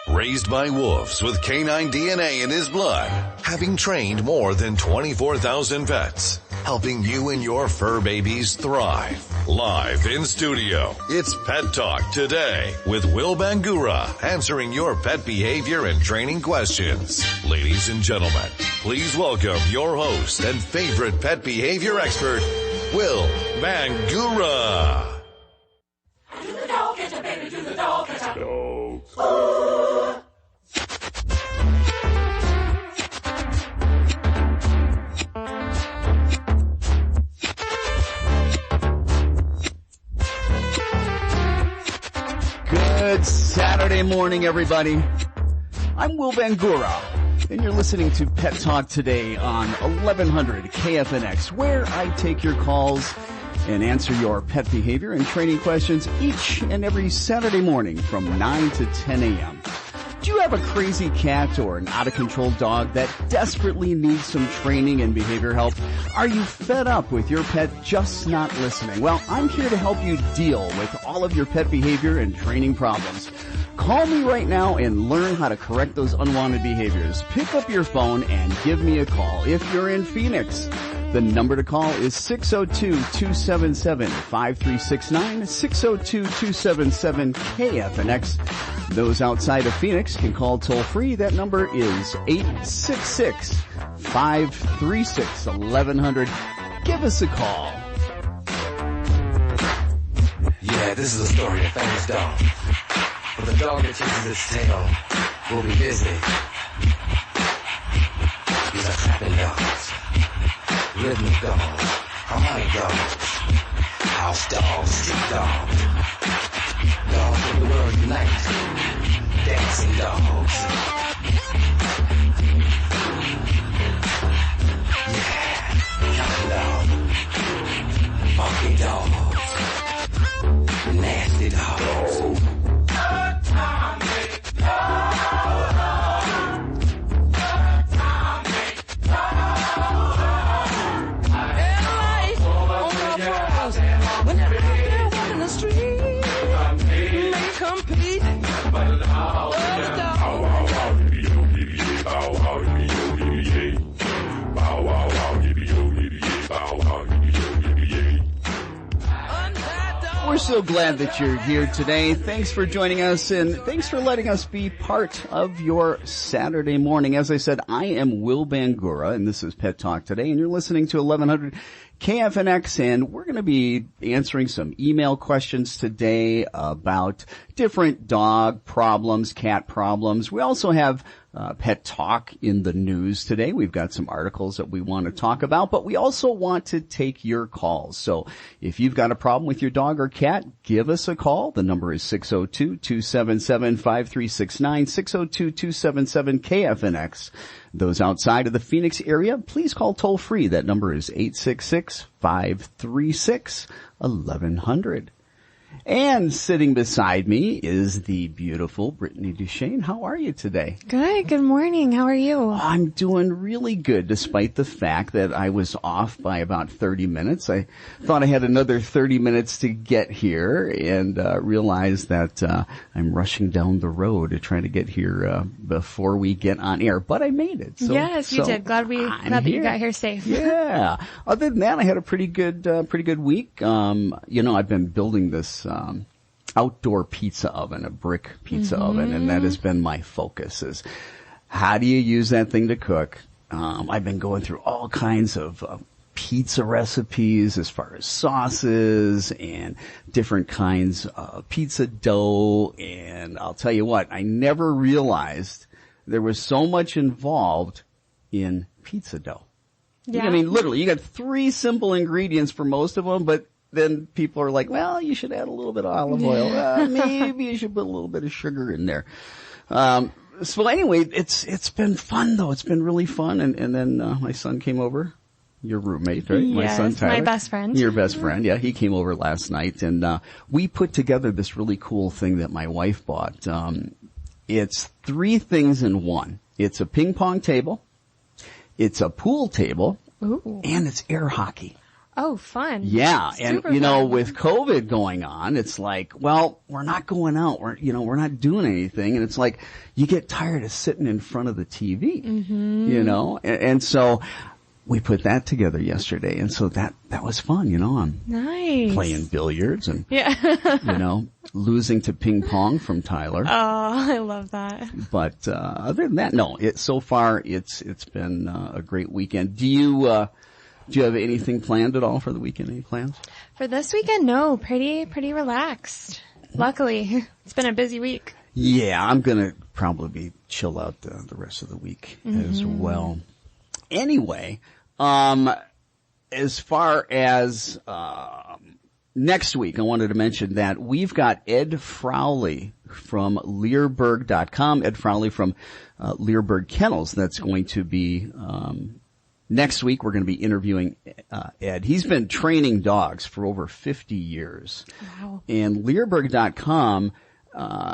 Raised by wolves with canine DNA in his blood, having trained more than 24,000 pets, helping you and your fur babies thrive. Live in studio, it's Pet Talk Today with Will Bangura, answering your pet behavior and training questions. Ladies and gentlemen, please welcome your host and favorite pet behavior expert, Will Bangura. Do the dog catch a baby, do the dog catch a dog. Good Saturday morning, everybody. I'm Will Bangura, and you're listening to Pet Talk Today on 1100 KFNX, where I take your calls and answer your pet behavior and training questions each and every Saturday morning from 9 to 10 a.m. Do you have a crazy cat or an out-of-control dog that desperately needs some training and behavior help? Are you fed up with your pet just not listening? Well, I'm here to help you deal with all of your pet behavior and training problems. Call me right now and learn how to correct those unwanted behaviors. Pick up your phone and give me a call if you're in Phoenix. The number to call is 602-277-5369, 602-277-KFNX. Those outside of Phoenix can call toll-free. That number is 866-536-1100. Give us a call. Yeah, this is a story of a famous dog. But the dog that chases its tail will be busy. These are trapping dogs. Rhythmic dogs, harmonic dogs, house dogs, street dogs, dogs of the world unite, dancing dogs. Yeah, counting dogs, funky dogs, nasty dogs. We're so glad that you're here today. Thanks for joining us, and thanks for letting us be part of your Saturday morning. As I said, I am Will Bangura, and this is Pet Talk Today, and you're listening to 1100 KFNX, and we're going to be answering some email questions today about different dog problems, cat problems. We also have Pet Talk in the news today. We've got some articles that we want to talk about, but we also want to take your calls. So if you've got a problem with your dog or cat, give us a call. The number is 602-277-5369, 602-277-KFNX. Those outside of the Phoenix area, please call toll free. That number is 866-536-1100. And sitting beside me is the beautiful Brittany Duchesne. How are you today? Good. Good morning. How are you? I'm doing really good, despite the fact that I was off by about 30 minutes. I thought I had another 30 minutes to get here, and realized that I'm rushing down the road to try to get here before we get on air. But I made it. Yes, you did. Glad that you got here safe. Yeah. Other than that, I had a pretty good week. I've been building this outdoor pizza oven, a brick pizza oven, and that has been my focus, is how do you use that thing to cook? I've been going through all kinds of pizza recipes as far as sauces and different kinds of pizza dough, and I'll tell you what, I never realized there was so much involved in pizza dough. Yeah. I mean, literally, you got 3 simple ingredients for most of them, but then people are like, well, you should add a little bit of olive oil. Maybe you should put a little bit of sugar in there. So anyway, it's been fun though. It's been really fun. And then, my son came over, your roommate, right? Yes, my son Tyler. My best friend. Your best friend. Yeah. He came over last night, and, we put together this really cool thing that my wife bought. It's 3 things in one. It's a ping pong table. It's a pool table. Ooh. And it's air hockey. Oh, fun. Yeah. Super And, fun. with COVID going on, it's like, well, we're not going out. We're not doing anything. And it's like, you get tired of sitting in front of the TV, and so we put that together yesterday. And so that was fun, I'm Nice. playing billiards and, Yeah. losing to ping pong from Tyler. Oh, I love that. But, other than that, no, so far it's been a great weekend. Do you have anything planned at all for the weekend? Any plans? For this weekend, no, pretty relaxed. Luckily, it's been a busy week. Yeah, I'm gonna probably chill out the rest of the week as well. Anyway, as far as next week, I wanted to mention that we've got Ed Frowley from Learburg.com, Ed Frowley from Learburg Kennels. That's going to be next week. We're going to be interviewing Ed. He's been training dogs for over 50 years. Wow. And Learburg.com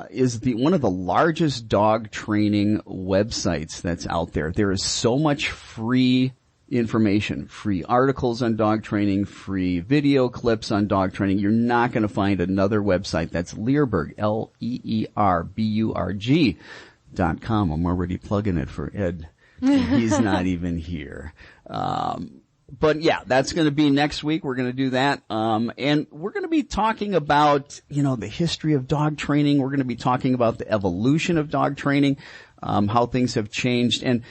is one of the largest dog training websites that's out there. There is so much free information, free articles on dog training, free video clips on dog training. You're not going to find another website. That's Learburg, Leerburg.com. I'm already plugging it for Ed. He's not even here. But yeah, that's going to be next week. We're going to do that. And we're going to be talking about, the history of dog training. We're going to be talking about the evolution of dog training, how things have changed. And,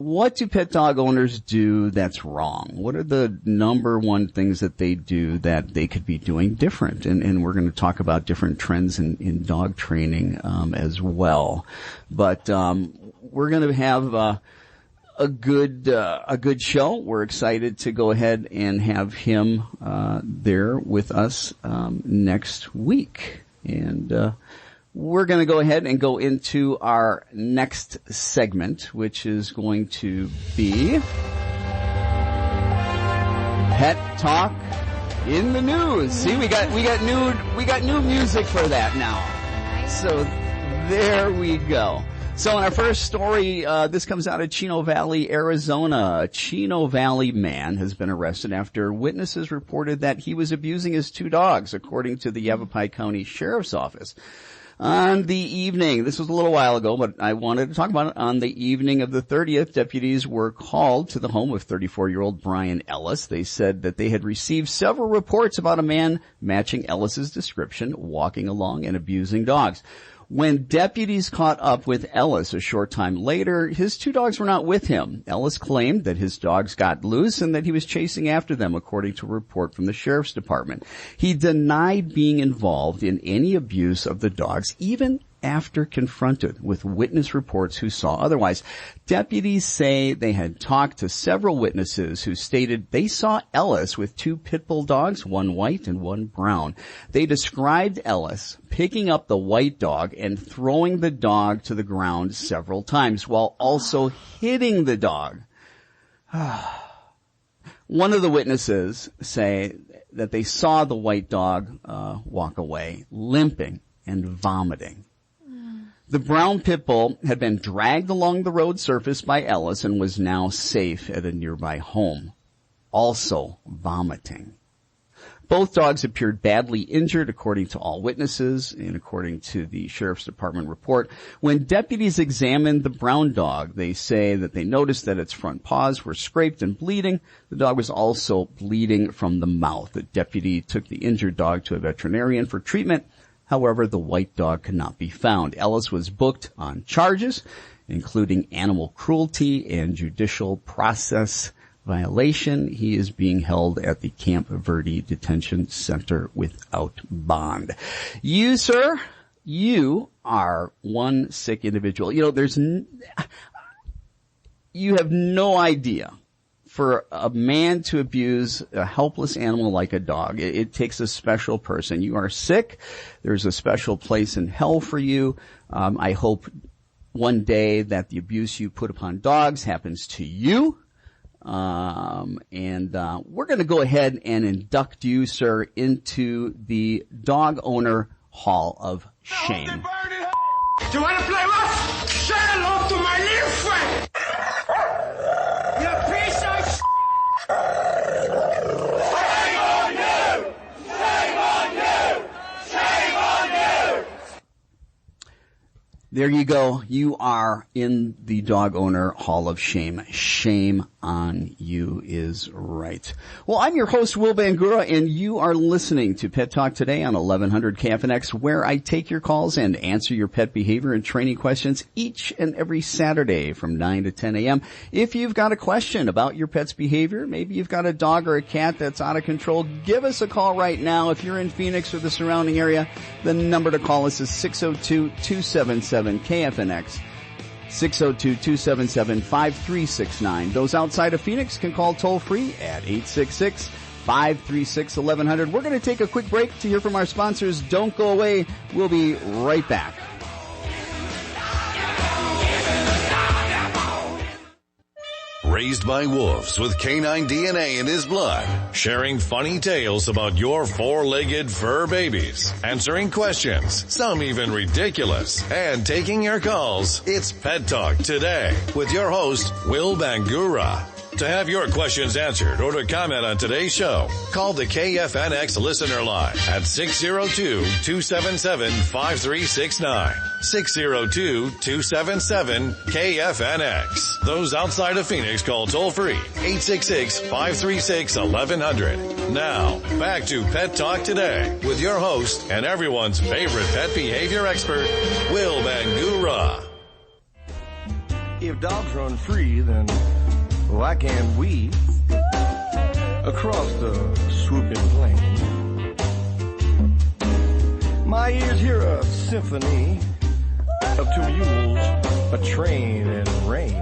what do pet dog owners do that's wrong? What are the number one things that they do that they could be doing different? And we're going to talk about different trends in dog training, as well. But, we're going to have, a good show. We're excited to go ahead and have him, there with us, next week. And, we're going to go ahead and go into our next segment, which is going to be Pet Talk in the News. See, we got new music for that now. So there we go. So in our first story, this comes out of Chino Valley, Arizona. A Chino Valley man has been arrested after witnesses reported that he was abusing his two dogs, according to the Yavapai County Sheriff's Office. On the evening, this was a little while ago, but I wanted to talk about it. On the evening of the 30th, deputies were called to the home of 34-year-old Brian Ellis. They said that they had received several reports about a man matching Ellis's description, walking along and abusing dogs. When deputies caught up with Ellis a short time later, his two dogs were not with him. Ellis claimed that his dogs got loose and that he was chasing after them, according to a report from the sheriff's department. He denied being involved in any abuse of the dogs, even after confronted with witness reports who saw otherwise. Deputies say they had talked to several witnesses who stated they saw Ellis with two pit bull dogs, one white and one brown. They described Ellis picking up the white dog and throwing the dog to the ground several times while also hitting the dog. One of the witnesses say that they saw the white dog walk away, limping and vomiting. The brown pit bull had been dragged along the road surface by Ellis and was now safe at a nearby home, also vomiting. Both dogs appeared badly injured, according to all witnesses and according to the sheriff's department report. When deputies examined the brown dog, they say that they noticed that its front paws were scraped and bleeding. The dog was also bleeding from the mouth. The deputy took the injured dog to a veterinarian for treatment. However, the white dog could not be found. Ellis was booked on charges, including animal cruelty and judicial process violation. He is being held at the Camp Verde Detention Center without bond. You, sir, you are one sick individual. You have no idea. For a man to abuse a helpless animal like a dog, it takes a special person. You are sick. There's a special place in hell for you. I hope one day that the abuse you put upon dogs happens to you. We're going to go ahead and induct you, sir, into the Dog Owner Hall of Shame. Do you want to play rough? Say hello to my little friend. You piece of There you go. You are in the Dog Owner Hall of Shame. Shame on you is right. Well, I'm your host, Will Bangura, and you are listening to Pet Talk Today on 1100 KFNX, where I take your calls and answer your pet behavior and training questions each and every Saturday from 9 to 10 a.m. If you've got a question about your pet's behavior, maybe you've got a dog or a cat that's out of control, give us a call right now. If you're in Phoenix or the surrounding area, the number to call us is 602-277-KFNX. 602-277-5369. Those outside of Phoenix can call toll free at 866-536-1100. We're going to take a quick break to hear from our sponsors. Don't go away. We'll be right back. Raised by wolves with canine DNA in his blood, sharing funny tales about your four-legged fur babies, answering questions, some even ridiculous, and taking your calls. It's Pet Talk Today with your host, Will Bangura. To have your questions answered or to comment on today's show, call the KFNX listener line at 602-277-5369. 602-277-KFNX. Those outside of Phoenix call toll free 866-536-1100. Now, back to Pet Talk Today with your host and everyone's favorite pet behavior expert, Will Bangura. If dogs run free, then why can't we? Across the swooping plain, my ears hear a symphony of two mules, a train, and rain.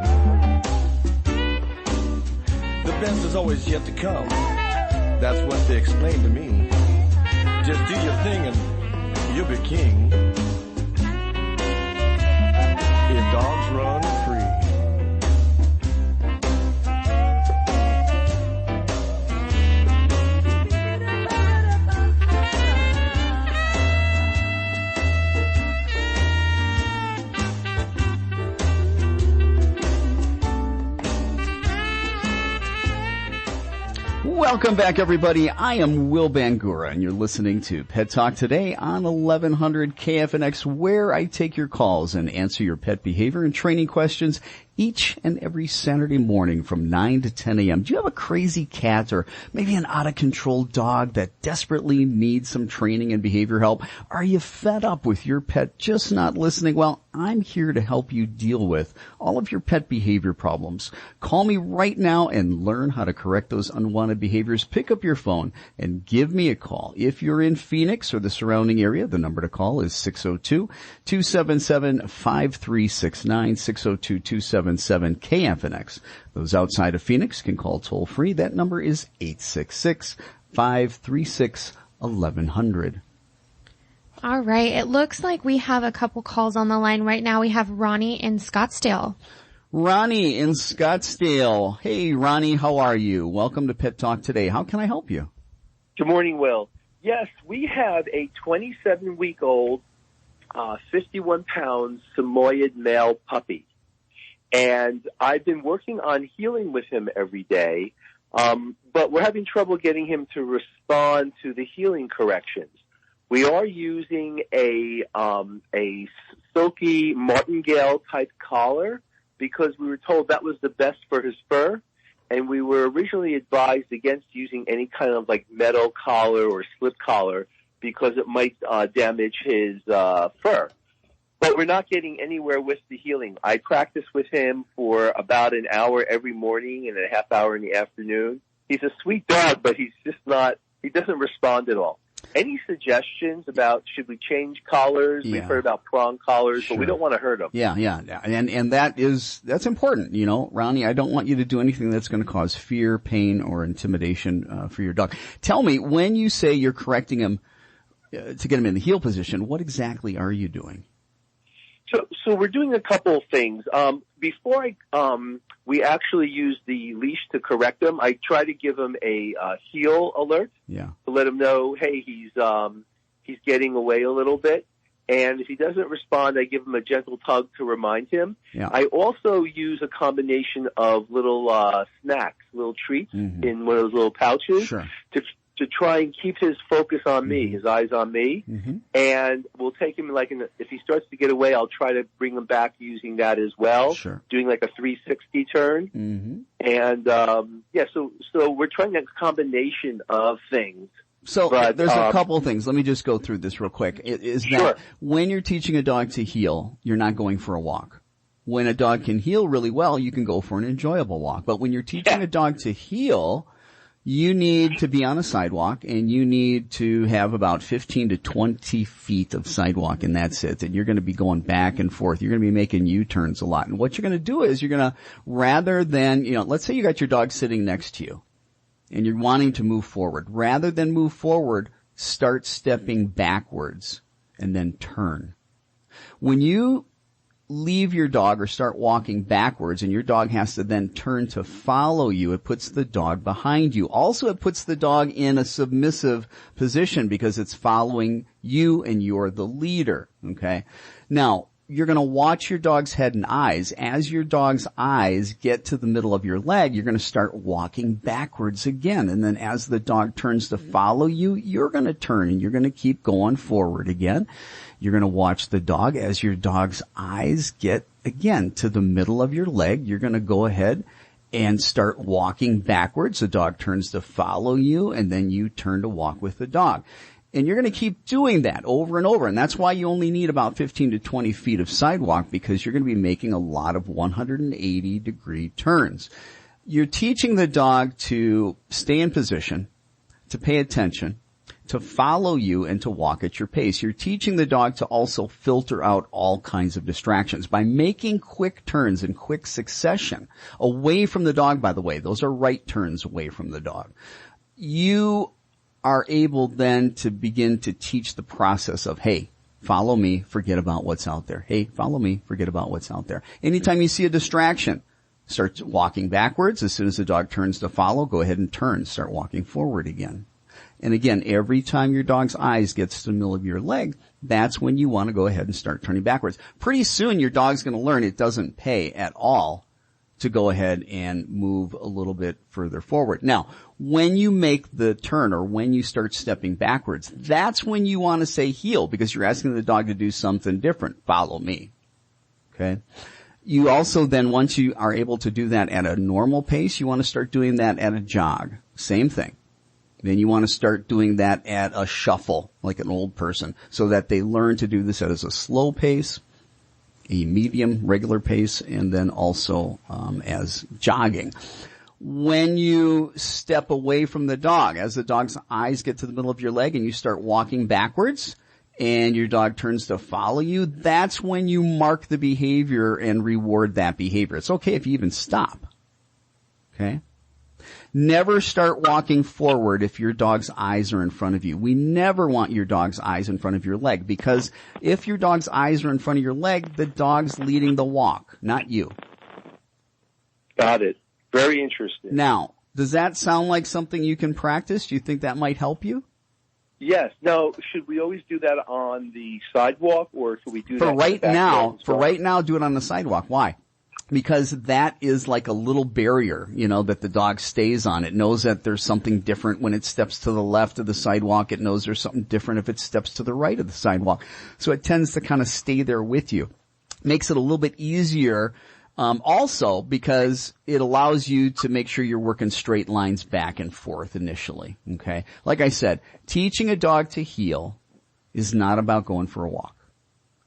The best is always yet to come. That's what they explain to me. Just do your thing and you'll be king. If dogs run free. Welcome back, everybody. I am Will Bangura, and you're listening to Pet Talk Today on 1100 KFNX, where I take your calls and answer your pet behavior and training questions each and every Saturday morning from 9 to 10 a.m. Do you have a crazy cat or maybe an out-of-control dog that desperately needs some training and behavior help? Are you fed up with your pet just not listening? Well, I'm here to help you deal with all of your pet behavior problems. Call me right now and learn how to correct those unwanted behaviors. Pick up your phone and give me a call. If you're in Phoenix or the surrounding area, the number to call is 602-277-5369, 602-277-KFNX. Those outside of Phoenix can call toll free. That number is 866-536-1100. All right. It looks like we have a couple calls on the line right now. We have Ronnie in Scottsdale. Ronnie in Scottsdale. Hey, Ronnie, how are you? Welcome to Pet Talk Today. How can I help you? Good morning, Will. Yes, we have a 27-week-old, 51-pound Samoyed male puppy. And I've been working on healing with him every day, but we're having trouble getting him to respond to the healing corrections. We are using a silky martingale type collar because we were told that was the best for his fur, and we were originally advised against using any kind of like metal collar or slip collar because it might damage his fur. But we're not getting anywhere with the healing. I practice with him for about an hour every morning and a half hour in the afternoon. He's a sweet dog, but he's just not, he doesn't respond at all. Any suggestions about should we change collars? Yeah. We've heard about prong collars, Sure. but we don't want to hurt him. Yeah. And that's important. You know, Ronnie, I don't want you to do anything that's going to cause fear, pain, or intimidation for your dog. Tell me, when you say you're correcting him to get him in the heel position, what exactly are you doing? So we're doing a couple of things. Before we actually use the leash to correct him, I try to give him a heel alert. Yeah. To let him know, hey, he's getting away a little bit. And if he doesn't respond, I give him a gentle tug to remind him. Yeah. I also use a combination of little snacks, little treats in one of those little pouches Sure. to try and keep his focus on me, his eyes on me. And we'll take him if he starts to get away, I'll try to bring him back using that as well. Sure. Doing like a 360 turn. And, so we're trying a combination of things. So there's a couple of things. Let me just go through this real quick. Is that when you're teaching a dog to heel, you're not going for a walk. When a dog can heel really well, you can go for an enjoyable walk. But when you're teaching a dog to heel, you need to be on a sidewalk, and you need to have about 15 to 20 feet of sidewalk, and that's it. And you're going to be going back and forth. You're going to be making U-turns a lot. And what you're going to do is you're going to, rather than, let's say you got your dog sitting next to you, and you're wanting to move forward. Rather than move forward, start stepping backwards and then turn. When you leave your dog or start walking backwards and your dog has to then turn to follow you, it puts the dog behind you. Also, it puts the dog in a submissive position because it's following you and you're the leader. Okay? Now, you're going to watch your dog's head and eyes. As your dog's eyes get to the middle of your leg, you're going to start walking backwards again. And then as the dog turns to follow you, you're going to turn and you're going to keep going forward again. You're going to watch the dog. As your dog's eyes get, again, to the middle of your leg, you're going to go ahead and start walking backwards. The dog turns to follow you, and then you turn to walk with the dog. And you're going to keep doing that over and over. And that's why you only need about 15 to 20 feet of sidewalk, because you're going to be making a lot of 180-degree turns. You're teaching the dog to stay in position, to pay attention, to follow you, and to walk at your pace. You're teaching the dog to also filter out all kinds of distractions by making quick turns in quick succession away from the dog, by the way. Those are right turns away from the dog. You are able then to begin to teach the process of, hey, follow me, forget about what's out there. Hey, follow me, forget about what's out there. Anytime you see a distraction, start walking backwards. As soon as the dog turns to follow, go ahead and turn. Start walking forward again. And again, every time your dog's eyes gets to the middle of your leg, that's when you want to go ahead and start turning backwards. Pretty soon your dog's going to learn it doesn't pay at all to go ahead and move a little bit further forward. Now, when you make the turn or when you start stepping backwards, that's when you want to say heel, because you're asking the dog to do something different. Follow me. Okay? You also then, once you are able to do that at a normal pace, you want to start doing that at a jog. Same thing. Then you want to start doing that at a shuffle, like an old person, so that they learn to do this at a slow pace, a medium, regular pace, and then also as jogging. When you step away from the dog, as the dog's eyes get to the middle of your leg and you start walking backwards and your dog turns to follow you, that's when you mark the behavior and reward that behavior. It's okay if you even stop. Okay? Never start walking forward if your dog's eyes are in front of you. We never want your dog's eyes in front of your leg, because if your dog's eyes are in front of your leg, the dog's leading the walk, not you. Got it. Very interesting. Now, does that sound like something you can practice? Do you think that might help you? Yes. Now, should we always do that on the sidewalk, or should we do For that right now, do it on the sidewalk. Why? Because that is like a little barrier, that the dog stays on. It knows that there's something different when it steps to the left of the sidewalk. It knows there's something different if it steps to the right of the sidewalk. So it tends to kind of stay there with you. Makes it a little bit easier, also because it allows you to make sure you're working straight lines back and forth initially. Okay? Like I said, teaching a dog to heel is not about going for a walk.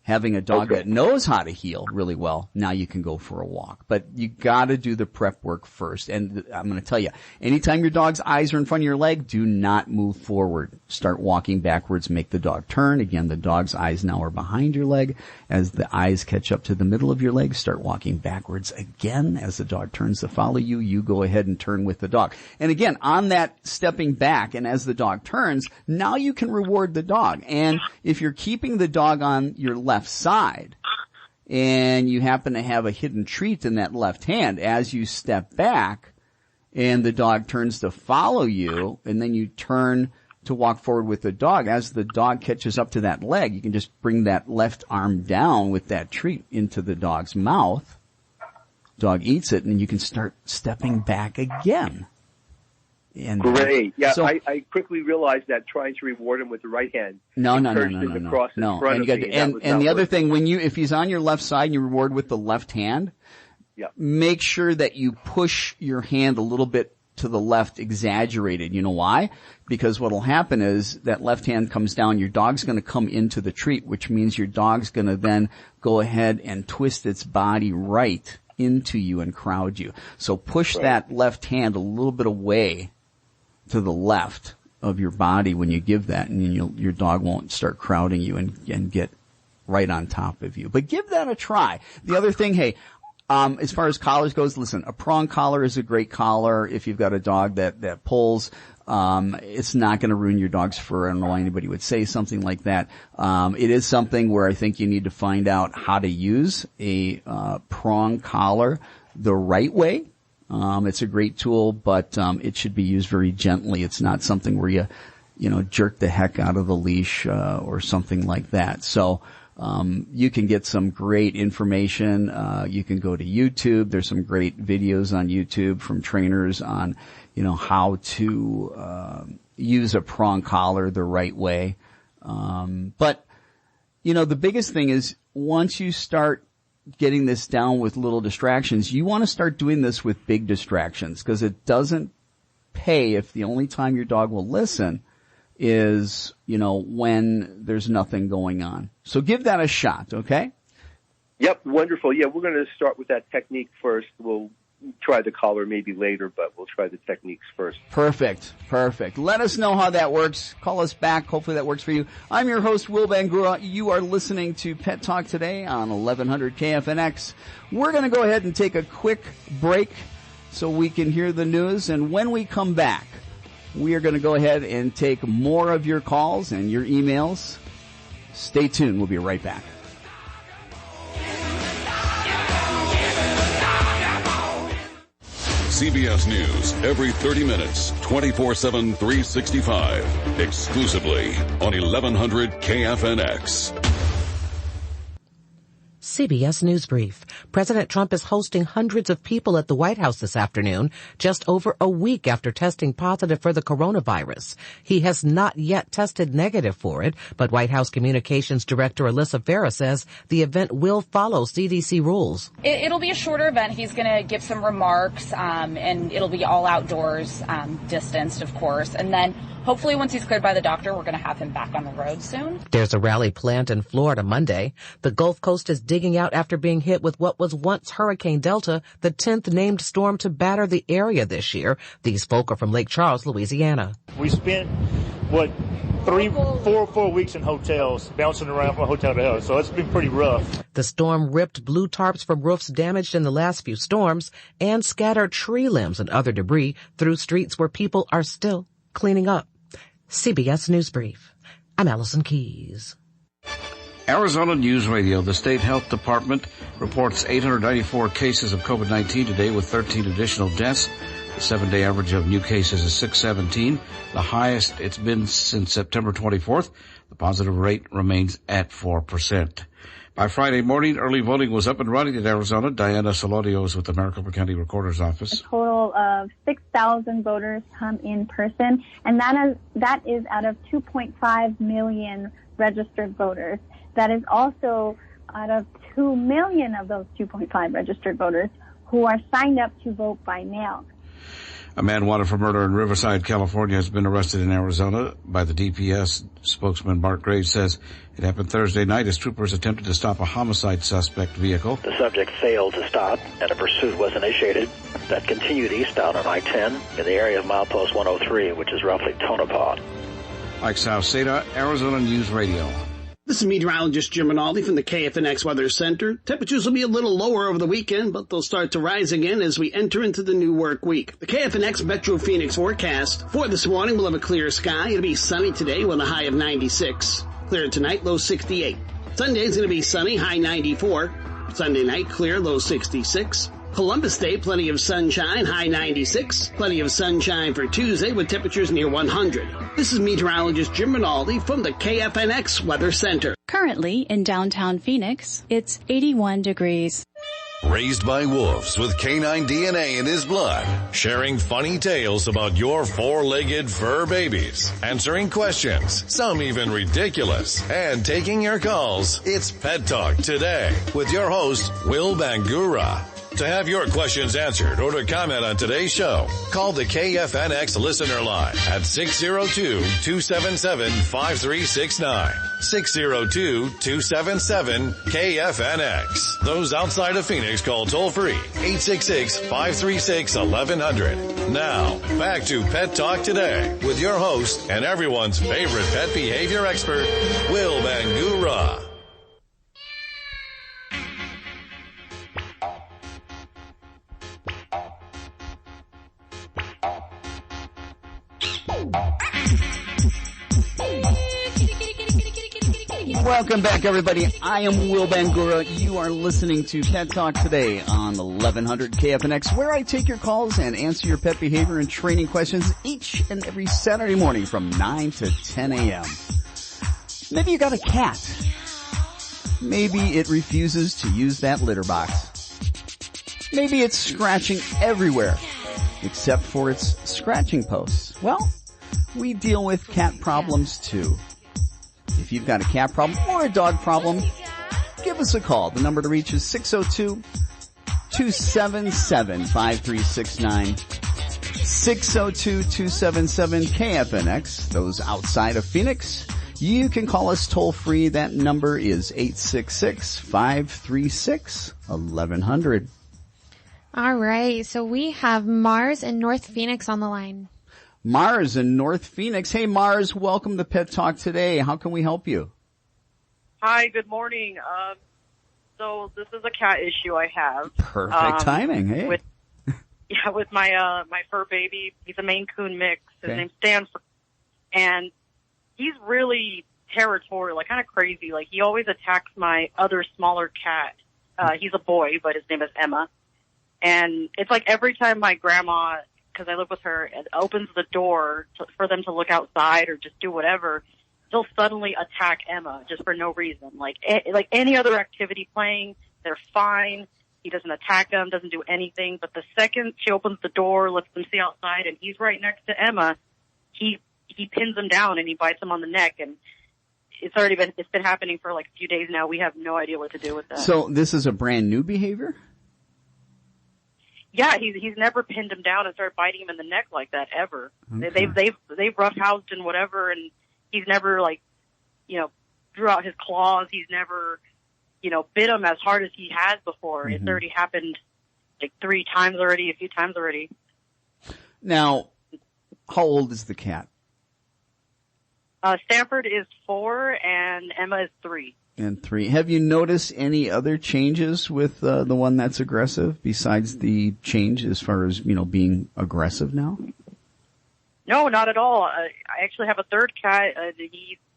Having a dog that knows how to heel really well, now you can go for a walk. But you gotta do the prep work first. And I'm gonna tell you, anytime your dog's eyes are in front of your leg, do not move forward. Start walking backwards, make the dog turn. Again, the dog's eyes now are behind your leg. As the eyes catch up to the middle of your leg, start walking backwards again. As the dog turns to follow you, you go ahead and turn with the dog. And again, on that stepping back, and as the dog turns, now you can reward the dog. And if you're keeping the dog on your left side and you happen to have a hidden treat in that left hand, as you step back and the dog turns to follow you, and then you turn to walk forward with the dog, as the dog catches up to that leg, you can just bring that left arm down with that treat into the dog's mouth. Dog eats it, and you can start stepping back again. And great. Yeah, so, I quickly realized that trying to reward him with the right hand. No. And the other thing, if he's on your left side and you reward with the left hand, make sure that you push your hand a little bit to the left, exaggerated. You know why? Because what'll happen is that left hand comes down, your dog's going to come into the treat, which means your dog's going to then go ahead and twist its body right into you and crowd you. So push that left hand a little bit away to the left of your body when you give that, and your dog won't start crowding you and get right on top of you. But give that a try. The other thing, hey, as far as collars goes, listen, a prong collar is a great collar. If you've got a dog that pulls, it's not going to ruin your dog's fur. I don't know why anybody would say something like that. It is something where I think you need to find out how to use a prong collar the right way. It's a great tool, but it should be used very gently. It's not something where you jerk the heck out of the leash or something like that. So you can get some great information. You can go to YouTube. There's some great videos on YouTube from trainers on how to use a prong collar the right way. But the biggest thing is once you start getting this down with little distractions, you want to start doing this with big distractions, because it doesn't pay if the only time your dog will listen is, when there's nothing going on. So give that a shot, okay? Yep, wonderful. Yeah, we're going to start with that technique first. We'll try the collar maybe later, but we'll try the techniques first. Perfect. Let us know how that works. Call us back. Hopefully that works for you. I'm your host, Will Bangura. You are listening to Pet Talk Today on 1100 KFNX. We're going to go ahead and take a quick break so we can hear the news. And when we come back, we are going to go ahead and take more of your calls and your emails. Stay tuned. We'll be right back. CBS News every 30 minutes, 24/7, 365. Exclusively on 1100 KFNX. CBS News Brief. President Trump is hosting hundreds of people at the White House this afternoon, just over a week after testing positive for the coronavirus. He has not yet tested negative for it, but White House Communications Director Alyssa Farah says the event will follow CDC rules. It'll be a shorter event. He's going to give some remarks, and it'll be all outdoors, distanced, of course. And then hopefully once he's cleared by the doctor, we're going to have him back on the road soon. There's a rally planned in Florida Monday. The Gulf Coast is digging out after being hit with what was once Hurricane Delta, the 10th named storm to batter the area this year. These folk are from Lake Charles, Louisiana. We spent, 4 weeks in hotels, bouncing around from hotel to hotel, so it's been pretty rough. The storm ripped blue tarps from roofs damaged in the last few storms and scattered tree limbs and other debris through streets where people are still cleaning up. CBS News Brief. I'm Allison Keys. Arizona News Radio. The state health department reports 894 cases of COVID-19 today with 13 additional deaths. The 7-day average of new cases is 617, the highest it's been since September 24th. The positive rate remains at 4%. By Friday morning, early voting was up and running in Arizona. Diana Solodio is with the Maricopa County Recorder's Office. A total of 6,000 voters come in person, and that is out of 2.5 million registered voters. That is also out of 2 million of those 2.5 registered voters who are signed up to vote by mail. A man wanted for murder in Riverside, California, has been arrested in Arizona by the DPS. Spokesman Mark Graves says it happened Thursday night as troopers attempted to stop a homicide suspect vehicle. The subject failed to stop, and a pursuit was initiated that continued eastbound on I-10 in the area of milepost 103, which is roughly Tonopah. Mike Sauceda, Arizona News Radio. This is meteorologist Jim Rinaldi from the KFNX Weather Center. Temperatures will be a little lower over the weekend, but they'll start to rise again as we enter into the new work week. The KFNX Metro Phoenix forecast for this morning, we'll have a clear sky. It'll be sunny today with a high of 96. Clear tonight, low 68. Sunday's going to be sunny, high 94. Sunday night, clear, low 66. Columbus Day, plenty of sunshine, high 96. Plenty of sunshine for Tuesday with temperatures near 100. This is meteorologist Jim Rinaldi from the KFNX Weather Center. Currently in downtown Phoenix, it's 81 degrees. Raised by wolves with canine DNA in his blood, sharing funny tales about your four-legged fur babies, answering questions, some even ridiculous, and taking your calls. It's Pet Talk Today with your host, Will Bangura. To have your questions answered or to comment on today's show, call the KFNX listener line at 602-277-5369. 602-277-KFNX. Those outside of Phoenix call toll free 866-536-1100. Now, back to Pet Talk Today with your host and everyone's favorite pet behavior expert, Will Bangura. Welcome back, everybody. I am Will Bangura. You are listening to Pet Talk Today on 1100 KFNX, where I take your calls and answer your pet behavior and training questions each and every Saturday morning from 9 to 10 a.m. Maybe you got a cat. Maybe it refuses to use that litter box. Maybe it's scratching everywhere except for its scratching posts. Well, we deal with cat problems too. If you've got a cat problem or a dog problem, give us a call. The number to reach is 602-277-5369. 602-277-KFNX. Those outside of Phoenix, you can call us toll free. That number is 866-536-1100. All right. So we have Mars in North Phoenix on the line. Mars in North Phoenix. Hey, Mars, welcome to Pet Talk Today. How can we help you? Hi, good morning. So this is a cat issue I have. Perfect timing. Hey. With my fur baby. He's a Maine Coon mix. His name's Stanford. And he's really territorial, like kind of crazy. Like he always attacks my other smaller cat. He's a boy, but his name is Emma. And it's like every time my grandma, because I live with her, and opens the door for them to look outside or just do whatever, he'll suddenly attack Emma just for no reason. Like any other activity playing, they're fine. He doesn't attack them, doesn't do anything. But the second she opens the door, lets them see outside, and he's right next to Emma, he pins him down and he bites him on the neck. And it's been happening for like a few days now. We have no idea what to do with that. So this is a brand new behavior? Yeah, he's never pinned him down and started biting him in the neck like that ever. Okay. They've roughhoused and whatever, and he's never drew out his claws. He's never, bit him as hard as he has before. Mm-hmm. It's already happened like a few times already. Now, how old is the cat? Stanford is 4 and Emma is 3. And 3. Have you noticed any other changes with the one that's aggressive besides the change as far as, being aggressive now? No, not at all. I actually have a third cat.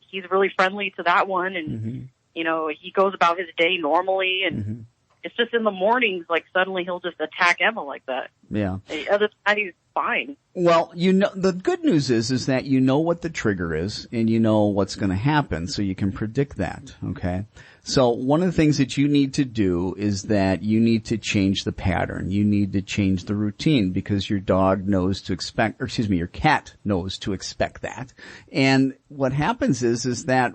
He's really friendly to that one, and he goes about his day normally, and it's just in the mornings, like suddenly he'll just attack Emma like that. Yeah. Other than that, he's fine. Well, the good news is that you know what the trigger is and you know what's going to happen, so you can predict that, okay? So one of the things that you need to do is that you need to change the pattern. You need to change the routine because your dog knows to expect, your cat knows to expect that. And what happens is that,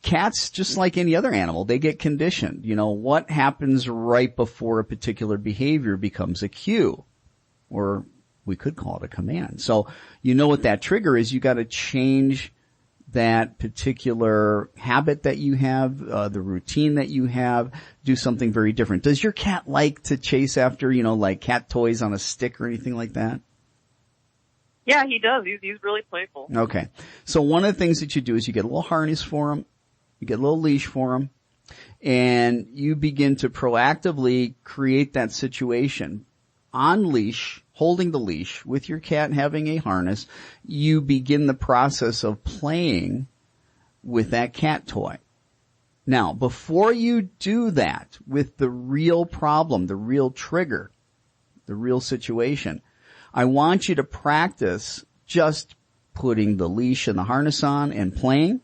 cats, just like any other animal, they get conditioned. What happens right before a particular behavior becomes a cue, or we could call it a command. So what that trigger is. You got to change that particular habit that you have, the routine that you have, do something very different. Does your cat like to chase after, like cat toys on a stick or anything like that? Yeah, he does. He's really playful. Okay. So one of the things that you do is you get a little harness for him. You get a little leash for him, and you begin to proactively create that situation. On leash, holding the leash with your cat, having a harness, you begin the process of playing with that cat toy. Now, before you do that with the real problem, the real trigger, the real situation, I want you to practice just putting the leash and the harness on and playing,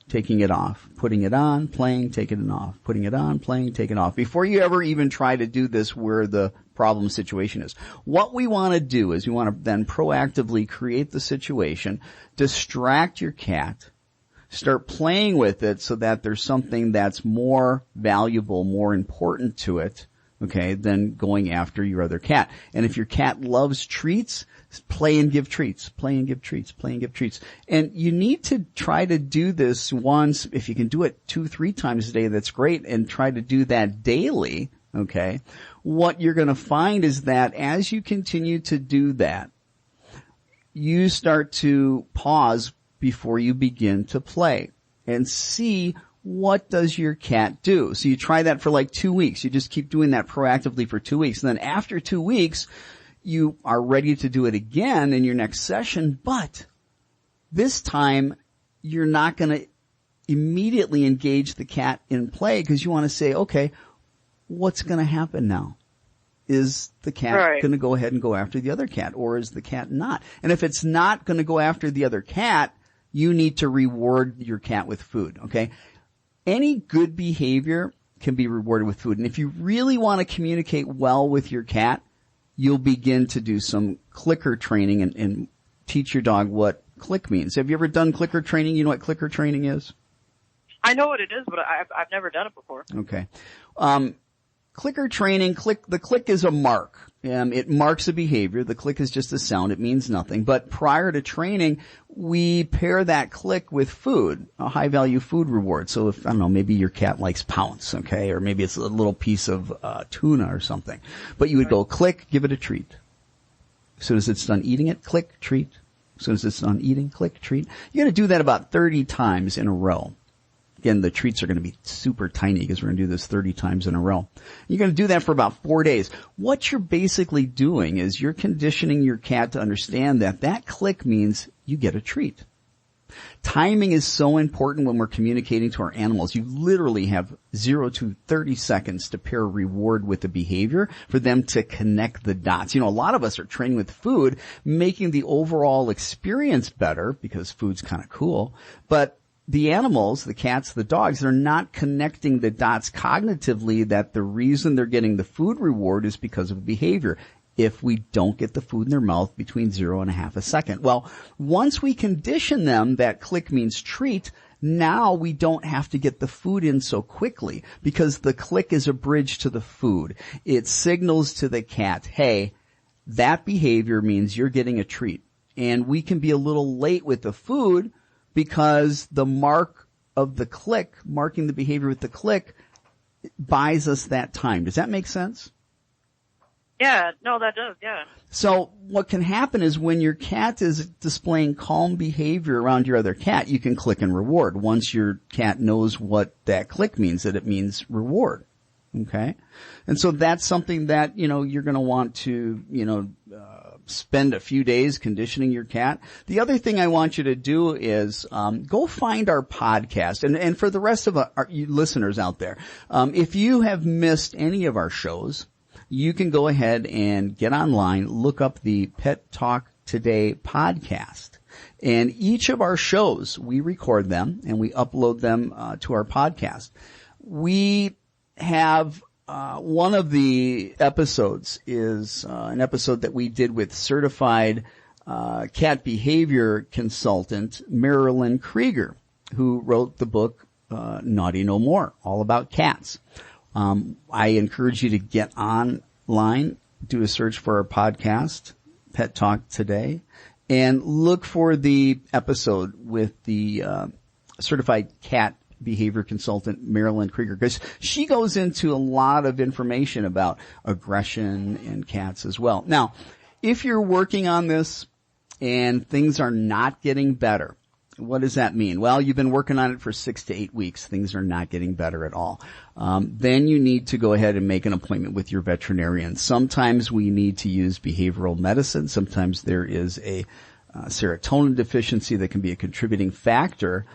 taking it off, putting it on, playing, taking it off, putting it on, playing, taking it off, before you ever even try to do this where the problem situation is. What we want to do is we want to then proactively create the situation, distract your cat, start playing with it so that there's something that's more valuable, more important to it, okay, than going after your other cat. And if your cat loves treats, play and give treats, play and give treats, play and give treats. And you need to try to do this once. If you can do it 2-3 times a day, that's great, and try to do that daily, okay? What you're going to find is that as you continue to do that, you start to pause before you begin to play and see what does your cat do. So you try that for like 2 weeks. You just keep doing that proactively for 2 weeks. And then after 2 weeks, you are ready to do it again in your next session, but this time you're not going to immediately engage the cat in play because you want to say, okay, what's going to happen now? Is the cat going to go ahead and go after the other cat, or is the cat not? And if it's not going to go after the other cat, you need to reward your cat with food, okay? Any good behavior can be rewarded with food. And if you really want to communicate well with your cat, you'll begin to do some clicker training and teach your dog what click means. Have you ever done clicker training? You know what clicker training is? I know what it is, but I've never done it before. Okay. Clicker training, the click is a mark. It marks a behavior. The click is just a sound. It means nothing. But prior to training, we pair that click with food, a high value food reward. So if, I don't know, maybe your cat likes Pounce, okay? Or maybe it's a little piece of tuna or something. But you would go click, give it a treat. As soon as it's done eating it, click, treat. As soon as it's done eating, click, treat. You're going to do that about 30 times in a row. Again, the treats are going to be super tiny because we're going to do this 30 times in a row. You're going to do that for about 4 days. What you're basically doing is you're conditioning your cat to understand that that click means you get a treat. Timing is so important when we're communicating to our animals. You literally have 0 to 30 seconds to pair reward with the behavior for them to connect the dots. You know, a lot of us are training with food, making the overall experience better because food's kind of cool, but the animals, the cats, the dogs, they're not connecting the dots cognitively that the reason they're getting the food reward is because of behavior. If we don't get the food in their mouth between 0 and a half a second. Well, once we condition them that click means treat, now we don't have to get the food in so quickly because the click is a bridge to the food. It signals to the cat, hey, that behavior means you're getting a treat. And we can be a little late with the food because the mark of the click, marking the behavior with the click, buys us that time. Does that make sense? Yeah, no, that does, yeah. So what can happen is when your cat is displaying calm behavior around your other cat, you can click and reward. Once your cat knows what that click means, that it means reward. Okay? And so that's something that, you know, you're going to want to, you know, spend a few days conditioning your cat. The other thing I want you to do is go find our podcast. And for the rest of you listeners out there, if you have missed any of our shows, you can go ahead and get online, look up the Pet Talk Today podcast. And each of our shows, we record them and we upload them to our podcast. We have one of the episodes is an episode that we did with certified cat behavior consultant Marilyn Krieger, who wrote the book Naughty No More, all about cats. I encourage you to get online, do a search for our podcast, Pet Talk Today, and look for the episode with the certified cat behavior consultant Marilyn Krieger, because she goes into a lot of information about aggression in cats as well. Now, if you're working on this and things are not getting better, what does that mean? Well, you've been working on it for 6 to 8 weeks. Things are not getting better at all. Then you need to go ahead and make an appointment with your veterinarian. Sometimes we need to use behavioral medicine. Sometimes there is a serotonin deficiency that can be a contributing factor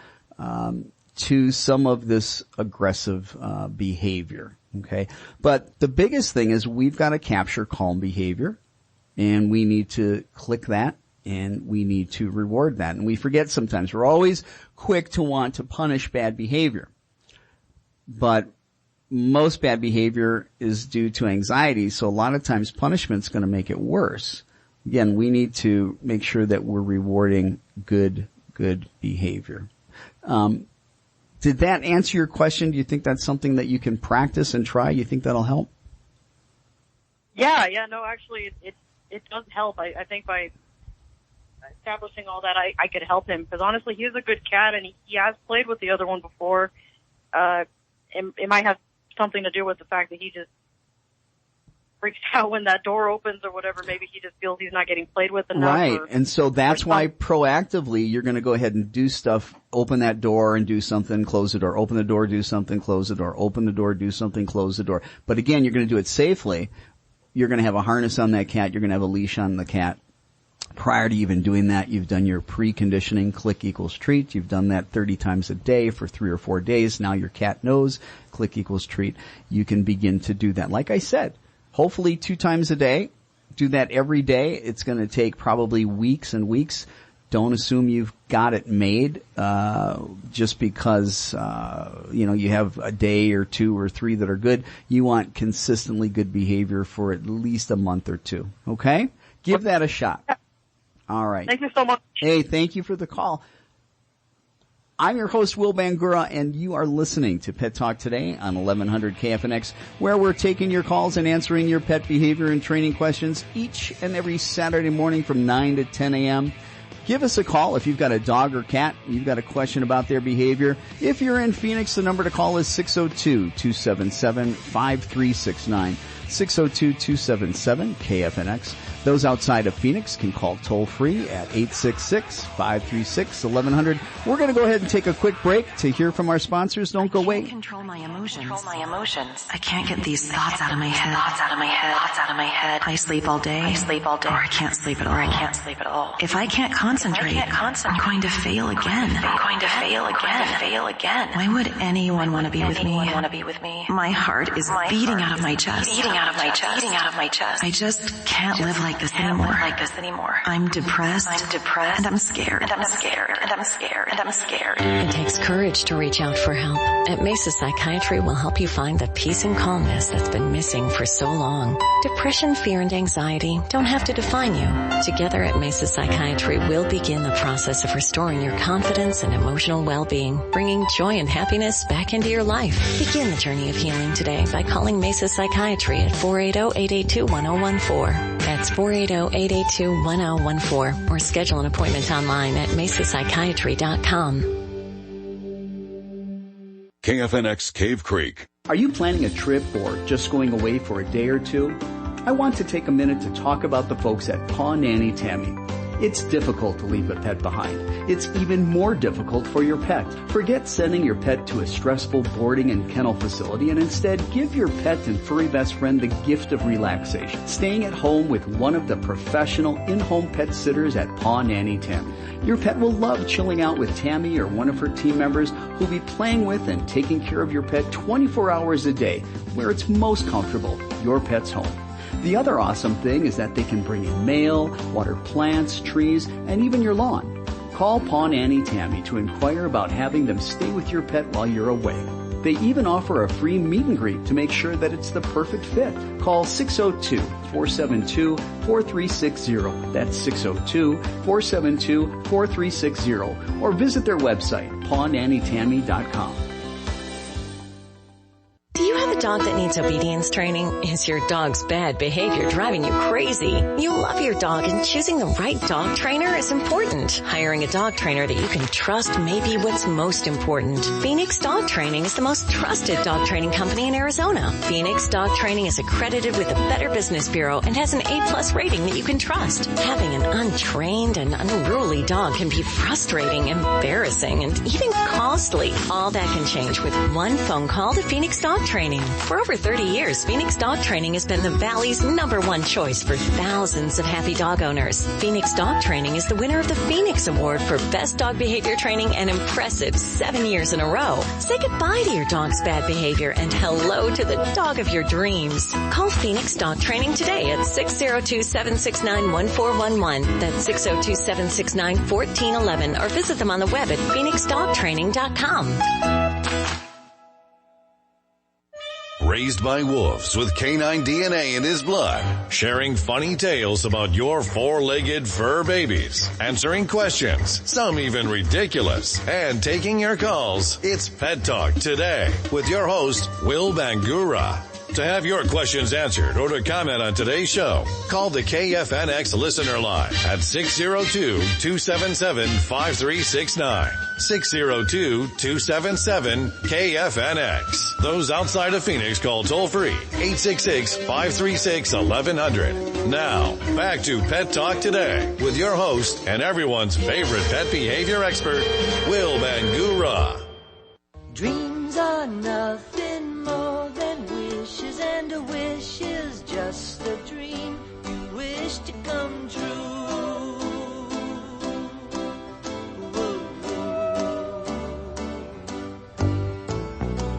to some of this aggressive behavior. Okay, but the biggest thing is we've got to capture calm behavior, and we need to click that and we need to reward that. And we forget sometimes. We're always quick to want to punish bad behavior. But most bad behavior is due to anxiety, so a lot of times punishment's going to make it worse. Again, we need to make sure that we're rewarding good behavior. Did that answer your question? Do you think that's something that you can practice and try? You think that'll help? Yeah, no, actually, it does help. I think by establishing all that, I could help him, because honestly, he is a good cat, and he has played with the other one before. It might have something to do with the fact that he just freaks out when that door opens or whatever. Maybe he just feels he's not getting played with enough. Right. And so that's why proactively you're going to go ahead and do stuff, open that door and do something, close the door, open the door, do something, close the door, open the door, do something, close the door. But again, you're going to do it safely. You're going to have a harness on that cat. You're going to have a leash on the cat. Prior to even doing that, you've done your preconditioning, click equals treat. You've done that 30 times a day for 3 or 4 days. Now your cat knows click equals treat. You can begin to do that. Like I said, hopefully 2 times a day. Do that every day. It's going to take probably weeks and weeks. Don't assume you've got it made, just because, you have a day or 2 or 3 that are good. You want consistently good behavior for at least a month or 2. Okay? Give that a shot. All right. Thank you so much. Hey, thank you for the call. I'm your host, Will Bangura, and you are listening to Pet Talk Today on 1100 KFNX, where we're taking your calls and answering your pet behavior and training questions each and every Saturday morning from 9 to 10 a.m. Give us a call if you've got a dog or cat, you've got a question about their behavior. If you're in Phoenix, the number to call is 602-277-5369. 602-277-KFNX. Those outside of Phoenix can call toll-free at 866-536-1100. We're going to go ahead and take a quick break to hear from our sponsors. Don't go away. I can't control my emotions. I can't get these thoughts out of my head. I sleep all day. Or I can't sleep at all. If I can't concentrate, I'm going to fail again. Why would anyone want to be with me? My heart is beating out of my chest. I just can't live like this anymore. I'm depressed. And I'm scared. It takes courage to reach out for help. At Mesa Psychiatry will help you find the peace and calmness that's been missing for so long. Depression, fear, and anxiety don't have to define you. Together at Mesa Psychiatry, we'll begin the process of restoring your confidence and emotional well-being, bringing joy and happiness back into your life. Begin the journey of healing today by calling Mesa Psychiatry at 480-882-1014. That's 480-882-1014, or schedule an appointment online at mesapsychiatry.com. KFNX Cave Creek. Are you planning a trip or just going away for a day or 2? I want to take a minute to talk about the folks at Paw Nanny Tammy. It's difficult to leave a pet behind. It's even more difficult for your pet. Forget sending your pet to a stressful boarding and kennel facility and instead give your pet and furry best friend the gift of relaxation. Staying at home with one of the professional in-home pet sitters at Paw Nanny Tammy. Your pet will love chilling out with Tammy or one of her team members who'll be playing with and taking care of your pet 24 hours a day, where it's most comfortable, your pet's home. The other awesome thing is that they can bring in mail, water plants, trees, and even your lawn. Call Paw Nanny Tammy to inquire about having them stay with your pet while you're away. They even offer a free meet and greet to make sure that it's the perfect fit. Call 602-472-4360. That's 602-472-4360. Or visit their website, pawnannytammy.com. Do you have a dog that needs obedience training? Is your dog's bad behavior driving you crazy? You love your dog, and choosing the right dog trainer is important. Hiring a dog trainer that you can trust may be what's most important. Phoenix Dog Training is the most trusted dog training company in Arizona. Phoenix Dog Training is accredited with the Better Business Bureau and has an A+ rating that you can trust. Having an untrained and unruly dog can be frustrating, embarrassing, and even costly. All that can change with one phone call to Phoenix Dog Training. For over 30 years, Phoenix Dog Training has been the Valley's #1 choice for thousands of happy dog owners. Phoenix Dog Training is the winner of the Phoenix Award for Best Dog Behavior Training an impressive 7 years in a row. Say goodbye to your dog's bad behavior and hello to the dog of your dreams. Call Phoenix Dog Training today at 602-769-1411. That's 602-769-1411 or visit them on the web at phoenixdogtraining.com. Raised by wolves with canine DNA in his blood, sharing funny tales about your four-legged fur babies, answering questions, some even ridiculous, and taking your calls. It's Pet Talk Today with your host, Will Bangura. To have your questions answered or to comment on today's show, call the KFNX listener line at 602-277-5369. 602-277-KFNX. Those outside of Phoenix call toll-free 866-536-1100. Now, back to Pet Talk Today with your host and everyone's favorite pet behavior expert, Will Bangura. Dreams are nothing more than wishes, and a wish is just a dream you wish to come true.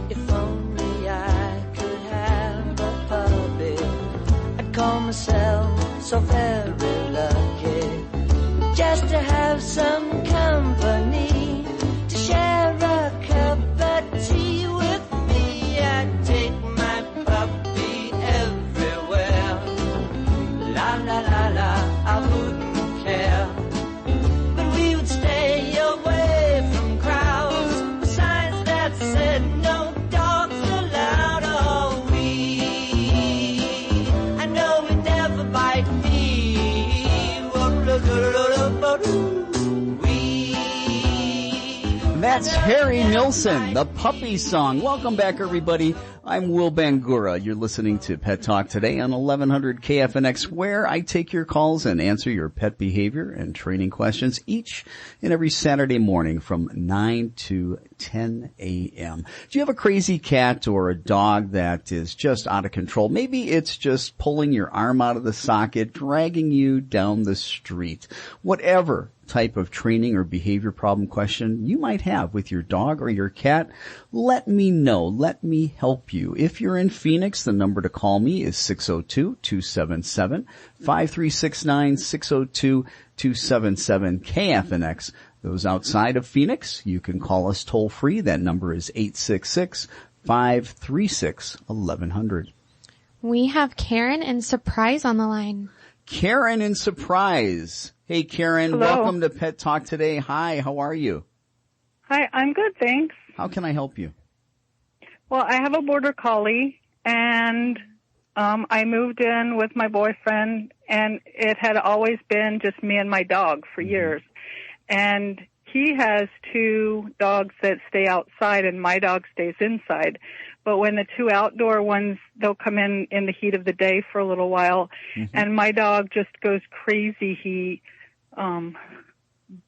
If only I could have a puppy, I'd call myself so very lucky, just to have some company, to share a cup of tea with me. I'd take my puppy everywhere. La la la la, I wouldn't care. But we would stay away from crowds, besides that said no dogs allowed. Oh, I know we'd never bite me. That's Harry Nilsson, the puppy song. Welcome back, everybody. I'm Will Bangura. You're listening to Pet Talk Today on 1100 KFNX, where I take your calls and answer your pet behavior and training questions each and every Saturday morning from 9 to 10 a.m. Do you have a crazy cat or a dog that is just out of control? Maybe it's just pulling your arm out of the socket, dragging you down the street. Whatever type of training or behavior problem question you might have with your dog or your cat, let me know. Let me help you. If you're in Phoenix, the number to call me is 602-277-5369, 602-277-KFNX. Those outside of Phoenix, you can call us toll free. That number is 866-536-1100. We have Karen and Surprise on the line. Karen in Surprise. Hey, Karen, Hello. Welcome to Pet Talk Today. Hi, how are you? Hi, I'm good, thanks. How can I help you? Well, I have a border collie, and I moved in with my boyfriend, and it had always been just me and my dog for years. And he has two dogs that stay outside, and my dog stays inside. But when the two outdoor ones, they'll come in the heat of the day for a little while, and my dog just goes crazy. He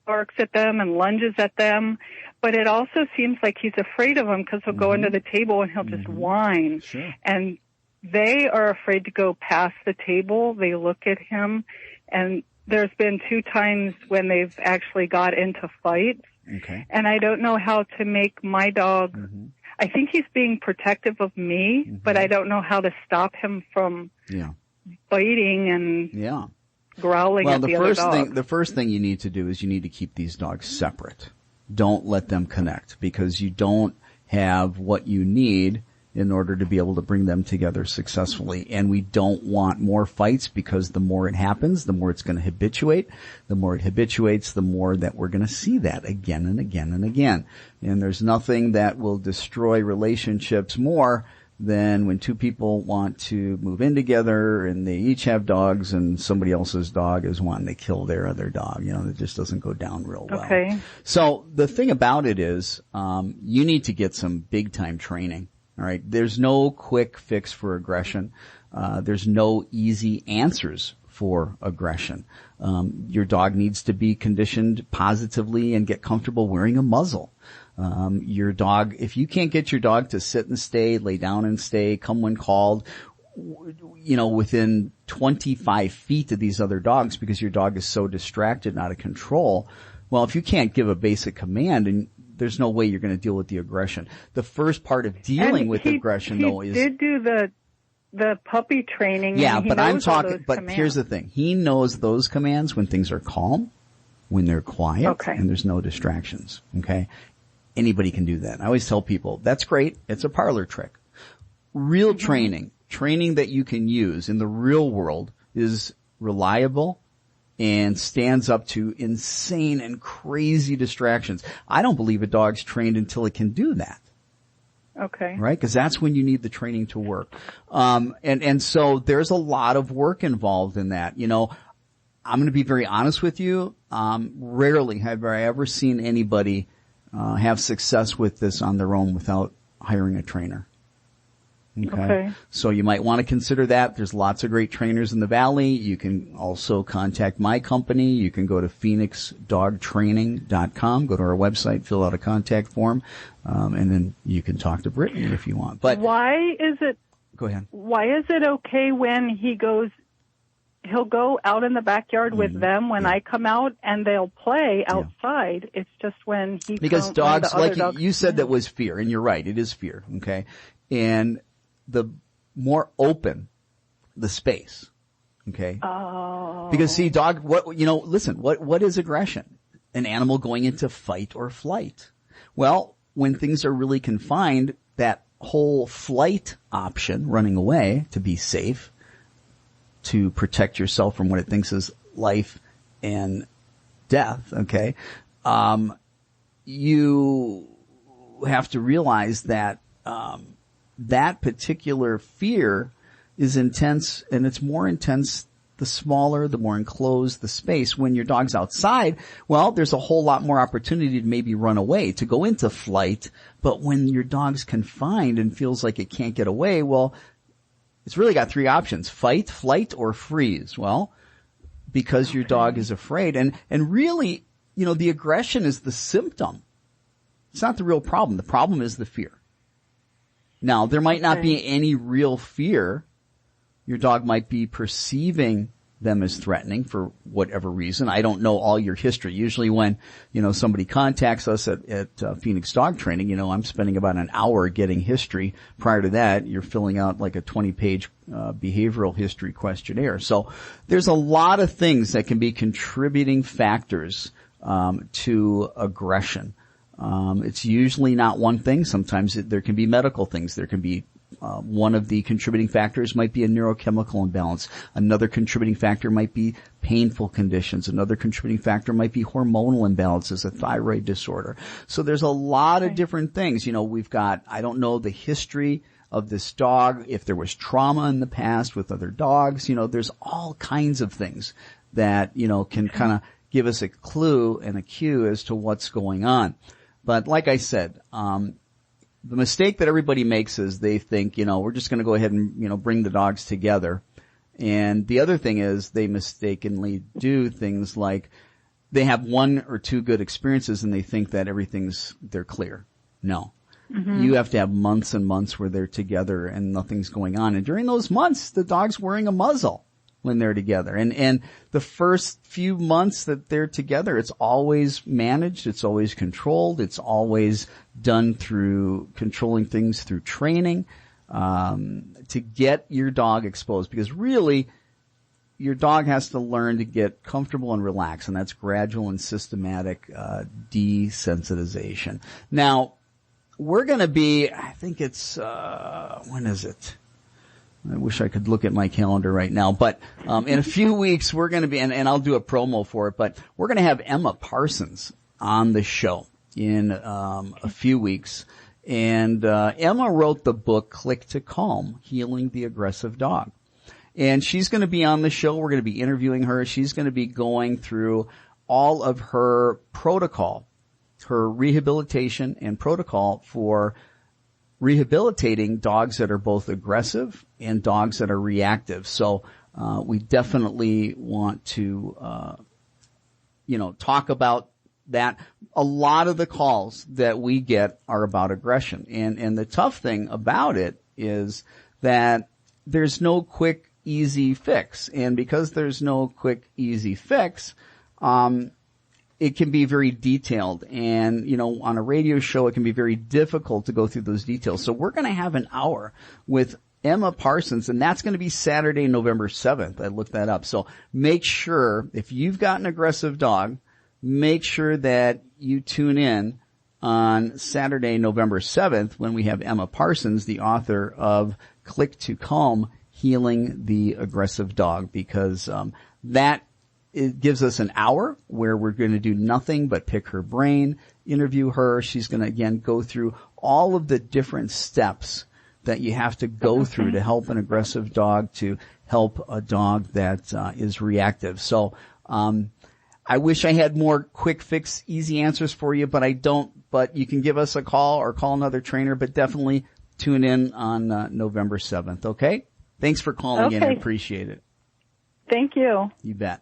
barks at them and lunges at them, but it also seems like he's afraid of them because he'll go under the table and he'll just whine. Sure. And they are afraid to go past the table. They look at him, and there's been 2 times when they've actually got into fights. Okay. And I don't know how to make my dog, I think he's being protective of me, but I don't know how to stop him from biting and growling at the other dog. The first thing you need to do is you need to keep these dogs separate. Don't let them connect, because you don't have what you need in order to be able to bring them together successfully. And we don't want more fights, because the more it happens, the more it's going to habituate. The more it habituates, the more that we're going to see that again and again and again. And there's nothing that will destroy relationships more than when 2 people want to move in together and they each have dogs and somebody else's dog is wanting to kill their other dog. You know, it just doesn't go down real well. Okay. So the thing about it is, you need to get some big time training. All right. There's no quick fix for aggression. There's no easy answers for aggression. Your dog needs to be conditioned positively and get comfortable wearing a muzzle. Your dog, if you can't get your dog to sit and stay, lay down and stay, come when called, within 25 feet of these other dogs because your dog is so distracted and out of control, well, if you can't give a basic command, and there's no way you're going to deal with the aggression. The first part of dealing with aggression, though, is... He did do the puppy training. Yeah, and but I'm talking... But commands. here's the thing. He knows those commands when things are calm, when they're quiet, and there's no distractions, okay? Anybody can do that. I always tell people, that's great. It's a parlor trick. Real training that you can use in the real world is reliable and stands up to insane and crazy distractions. I don't believe a dog's trained until it can do that. Okay. Right? Because that's when you need the training to work. And so there's a lot of work involved in that. I'm going to be very honest with you. Rarely have I ever seen anybody have success with this on their own without hiring a trainer. Okay. So you might want to consider that. There's lots of great trainers in the Valley. You can also contact my company. You can go to phoenixdogtraining.com, go to our website, fill out a contact form, and then you can talk to Brittany if you want. But why is it? Go ahead. Why is it okay when he'll go out in the backyard with them when I come out and they'll play outside? It's just when he because comes, dogs, like dogs you said, that was fear, and you're right, it is fear. Okay, and the more open the space, okay? Oh. Because see, listen, what is aggression? An animal going into fight or flight. Well, when things are really confined, that whole flight option, running away to be safe, to protect yourself from what it thinks is life and death, okay? You have to realize that, that particular fear is intense, and it's more intense the smaller, the more enclosed the space. When your dog's outside, well, there's a whole lot more opportunity to maybe run away, to go into flight. But when your dog's confined and feels like it can't get away, well, it's really got three options: fight, flight, or freeze. Well, because your dog is afraid. And really, the aggression is the symptom. It's not the real problem. The problem is the fear. Now, there might not be any real fear. Your dog might be perceiving them as threatening for whatever reason. I don't know all your history. Usually when, somebody contacts us at Phoenix Dog Training, I'm spending about an hour getting history. Prior to that, you're filling out like a 20-page behavioral history questionnaire. So there's a lot of things that can be contributing factors to aggression. It's usually not one thing. Sometimes there can be medical things. There can be one of the contributing factors might be a neurochemical imbalance. Another contributing factor might be painful conditions. Another contributing factor might be hormonal imbalances, a thyroid disorder. So there's a lot of different things. We've got, I don't know the history of this dog, if there was trauma in the past with other dogs. There's all kinds of things that, can kind of give us a clue and a cue as to what's going on. But like I said, the mistake that everybody makes is they think, we're just going to go ahead and, bring the dogs together. And the other thing is they mistakenly do things like they have one or two good experiences and they think that they're clear. No. Mm-hmm. You have to have months and months where they're together and nothing's going on. And during those months, the dog's wearing a muzzle when they're together. And the first few months that they're together, it's always managed, it's always controlled, it's always done through controlling things through training, to get your dog exposed. Because really, your dog has to learn to get comfortable and relax, and that's gradual and systematic, desensitization. Now, we're gonna be, I think it's, when is it? I wish I could look at my calendar right now, but in a few weeks we're going to be, and I'll do a promo for it, but we're going to have Emma Parsons on the show in a few weeks. And Emma wrote the book Click to Calm, Healing the Aggressive Dog. And she's going to be on the show. We're going to be interviewing her. She's going to be going through all of her protocol, her rehabilitation and protocol for rehabilitating dogs that are both aggressive and dogs that are reactive. So we definitely want to, talk about that a lot of the calls that we get are about aggression. And the tough thing about it is that there's no quick, easy fix. And because there's no quick, easy fix, it can be very detailed. And, you know, on a radio show, it can be very difficult to go through those details. So we're going to have an hour with Emma Parsons, and that's going to be Saturday, November 7th. I looked that up. So make sure, if you've got an aggressive dog, make sure that you tune in on Saturday, November 7th, when we have Emma Parsons, the author of Click to Calm, Healing the Aggressive Dog, because it gives us an hour where we're going to do nothing but pick her brain, interview her. She's going to, again, go through all of the different steps that you have to go through to help an aggressive dog, to help a dog that is reactive. So I wish I had more quick fix, easy answers for you, but I don't. But you can give us a call or call another trainer, but definitely tune in on November 7th, okay? Thanks for calling in. I appreciate it. Thank you. You bet.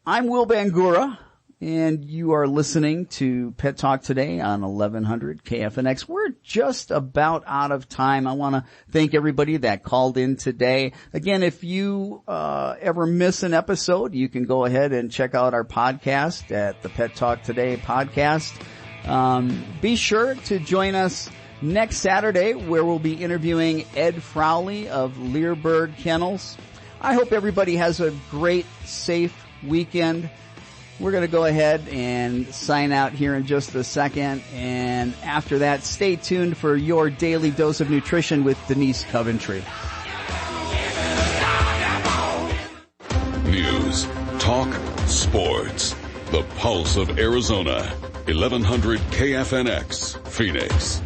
I'm Will Bangura, and you are listening to Pet Talk Today on 1100 KFNX. We're just about out of time. I want to thank everybody that called in today. Again, if you ever miss an episode, you can go ahead and check out our podcast at the Pet Talk Today podcast. Be sure to join us next Saturday, where we'll be interviewing Ed Frowley of Learberg Kennels. I hope everybody has a great, safe weekend. We're going to go ahead and sign out here in just a second. And after that, stay tuned for your daily dose of nutrition with Denise Coventry. News, talk, sports. The pulse of Arizona. 1100 KFNX, Phoenix.